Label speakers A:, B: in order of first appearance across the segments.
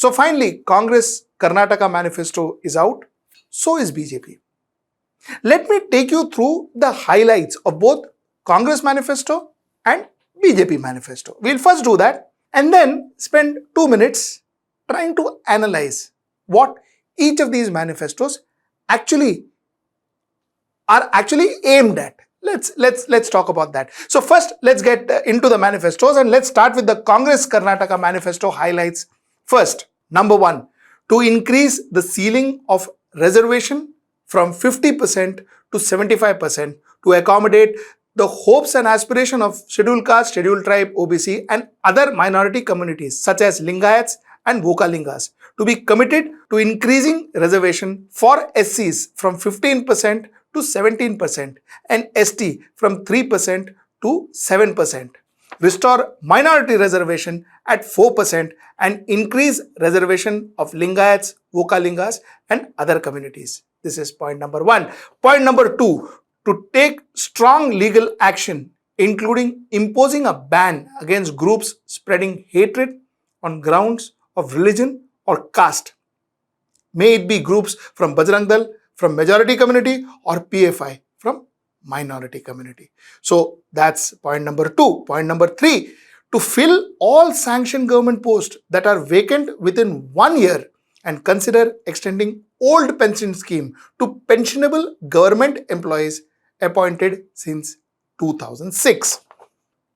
A: So finally, Congress Karnataka Manifesto is out. So is BJP. Let me take you through the highlights of both Congress Manifesto and BJP Manifesto. We'll first do that and then spend 2 minutes trying to analyze what each of these manifestos are actually aimed at. Let's talk about that. So first, let's get into the manifestos and let's start with the Congress Karnataka Manifesto highlights. First, number 1, to increase the ceiling of reservation from 50% to 75% to accommodate the hopes and aspiration of scheduled caste, scheduled tribe, OBC and other minority communities such as Lingayats and Vokalingas to be committed to increasing reservation for SCs from 15% to 17% and ST from 3% to 7%. Restore minority reservation at 4% and increase reservation of Lingayats, Vokalingas and other communities. This is point number 1. Point number 2, to take strong legal action, including imposing a ban against groups spreading hatred on grounds of religion or caste. May it be groups from Bajrang Dal, from majority community or PFI from minority community. So that's point number 2. Point number 3, to fill all sanctioned government posts that are vacant within 1 year and consider extending old pension scheme to pensionable government employees appointed since 2006.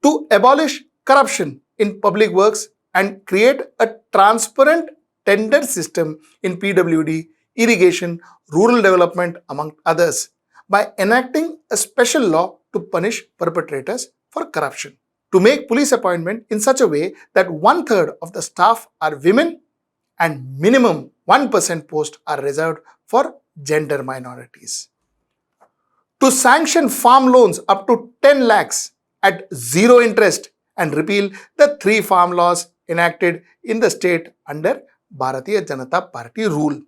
A: To abolish corruption in public works and create a transparent tender system in PWD, irrigation, rural development among others by enacting a special law to punish perpetrators for corruption. To make police appointment in such a way that 1/3 of the staff are women and minimum 1% posts are reserved for gender minorities. To sanction farm loans up to 10 lakhs at zero interest and repeal the 3 farm laws enacted in the state under Bharatiya Janata Party rule.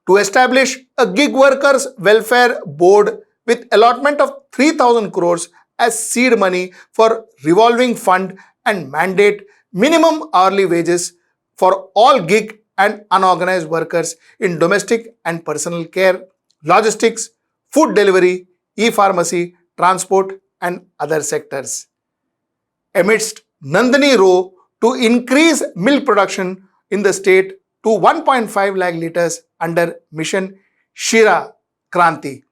A: To establish a gig workers welfare board with allotment of 3,000 crores as seed money for revolving fund and mandate minimum hourly wages for all gig and unorganized workers in domestic and personal care, logistics, food delivery, e-pharmacy, transport and other sectors. Amidst Nandini Row, to increase milk production in the state to 1.5 lakh liters under Mission Shira Kranti.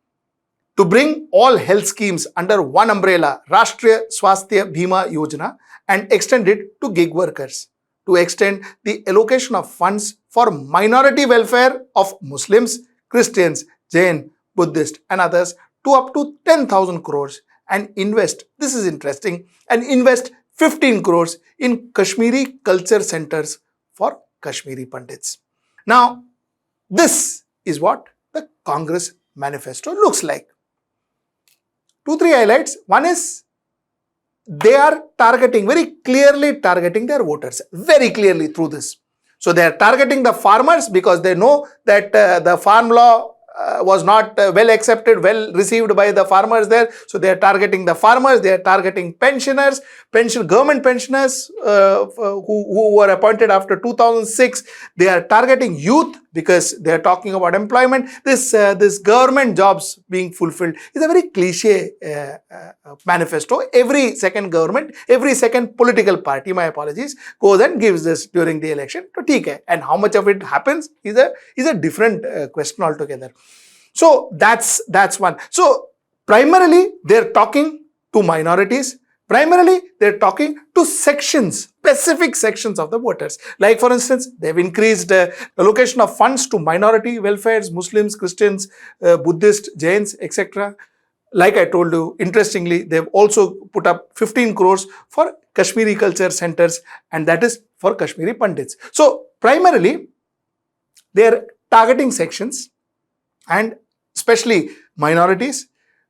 A: To bring all health schemes under one umbrella, Rashtriya Swasthya Bima Yojana, and extend it to gig workers. To extend the allocation of funds for minority welfare of Muslims, Christians, Jain, Buddhist and others to up to 10,000 crores and invest, this is interesting, and invest 15 crores in Kashmiri culture centers for Kashmiri Pandits. Now, this is what the Congress Manifesto looks like. 2-3 highlights. One is they are very clearly targeting their voters, very clearly through this. So they are targeting the farmers because they know that the farm law was not well accepted, well received by the farmers there. So they are targeting the farmers, they are targeting pensioners, government pensioners who were appointed after 2006. They are targeting youth because they are talking about employment. This government jobs being fulfilled is a very cliche manifesto. Every second government, every second political party, my apologies, goes and gives this during the election. So, theek hai. And how much of it happens is a different question altogether. So that's one. So primarily they're talking to minorities. Primarily they're talking to sections, specific sections of the voters. Like for instance, they've increased allocation of funds to minority welfares, Muslims, Christians, Buddhist, Jains, etc. Like I told you, interestingly, they've also put up 15 crores for Kashmiri culture centers, and that is for Kashmiri Pandits. So primarily they're targeting sections and especially minorities.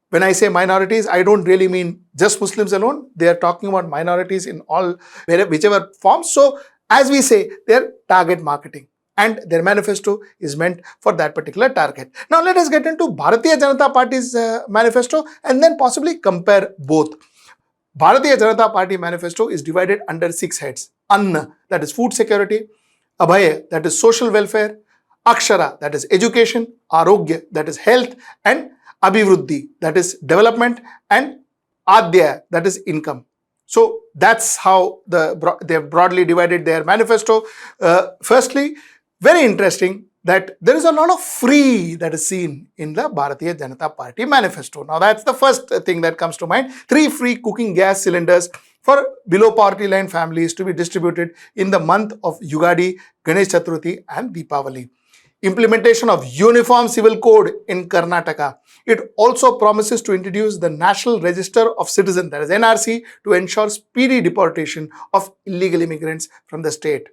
A: When I say minorities, I don't really mean just Muslims alone. They are talking about minorities in all, whichever forms. So as we say, they're target marketing and their manifesto is meant for that particular target. Now let us get into Bharatiya Janata Party's manifesto and then possibly compare both. Bharatiya Janata Party manifesto is divided under 6 heads. Anna, that is food security. Abhaya, that is social welfare, Akshara, that is education, Arogya, that is health, and Abhivruddhi, that is development, and Adya, that is income. So that's how they have broadly divided their manifesto. Firstly, very interesting that there is a lot of free that is seen in the Bharatiya Janata Party manifesto. Now that's the first thing that comes to mind. 3 free cooking gas cylinders for below poverty line families to be distributed in the month of Yugadi, Ganesh Chaturthi and Deepavali. Implementation of Uniform Civil Code in Karnataka. It also promises to introduce the National Register of Citizens, that is NRC, to ensure speedy deportation of illegal immigrants from the state.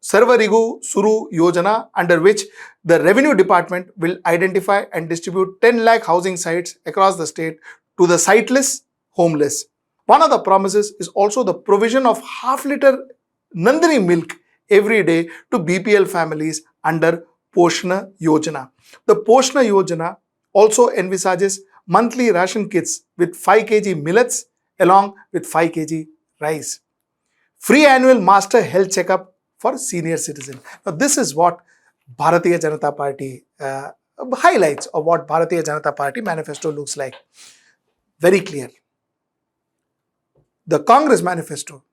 A: Sarvarigu Suru Yojana, under which the Revenue Department will identify and distribute 10 lakh housing sites across the state to the siteless, homeless. One of the promises is also the provision of half-liter Nandini milk every day to BPL families under Poshna Yojana. The Poshna Yojana also envisages monthly ration kits with 5 kg millets along with 5 kg rice. Free annual master health checkup for senior citizens. Now this is what Bharatiya Janata Party highlights of what Bharatiya Janata Party manifesto looks like. Very clear. The Congress manifesto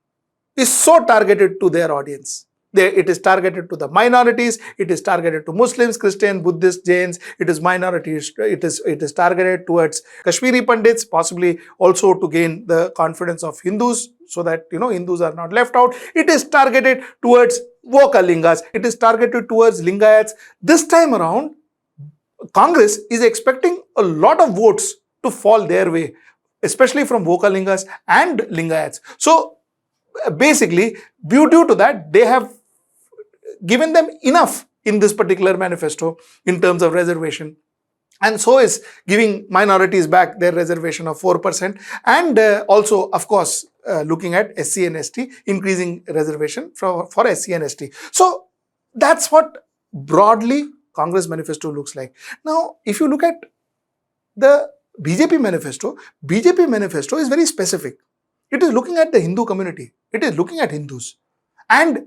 A: is so targeted to their audience. It is targeted to the minorities, it is targeted to Muslims, Christians, Buddhists, Jains, it is minorities, it is targeted towards Kashmiri Pandits, possibly also to gain the confidence of Hindus, so that Hindus are not left out. It is targeted towards Vokalingas, it is targeted towards Lingayats. This time around, Congress is expecting a lot of votes to fall their way, especially from Vokalingas and Lingayats. So basically, due to that, they have given them enough in this particular manifesto in terms of reservation, and so is giving minorities back their reservation of 4%, and also of course looking at SC and ST, increasing reservation for SC and ST. So that's what broadly Congress manifesto looks like. Now if you look at the BJP manifesto is very specific. It is looking at the Hindu community, it is looking at Hindus, and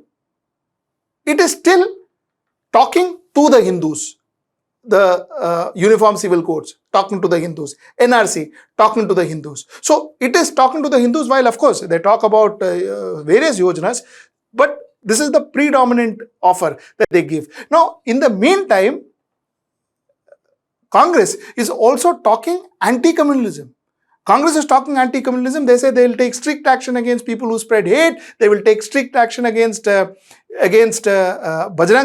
A: it is still talking to the Hindus. The Uniform Civil Codes, talking to the Hindus. NRC, talking to the Hindus. So it is talking to the Hindus, while of course they talk about various yojanas, but this is the predominant offer that they give. Now in the meantime, Congress is also talking anti-communalism. Congress is talking anti-communalism. They say they will take strict action against people who spread hate. They will take strict action against Bajrang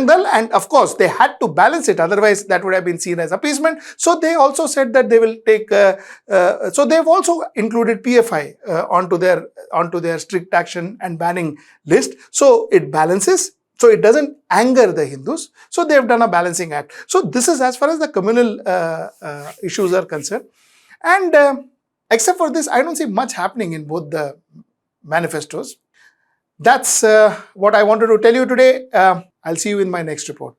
A: Dal, and of course they had to balance it. Otherwise, that would have been seen as appeasement. So they also said that they will take. So they have also included PFI onto their strict action and banning list. So it balances. So it doesn't anger the Hindus. So they have done a balancing act. So this is as far as the communal issues are concerned, and except for this, I don't see much happening in both the manifestos. That's what I wanted to tell you today. I'll see you in my next report.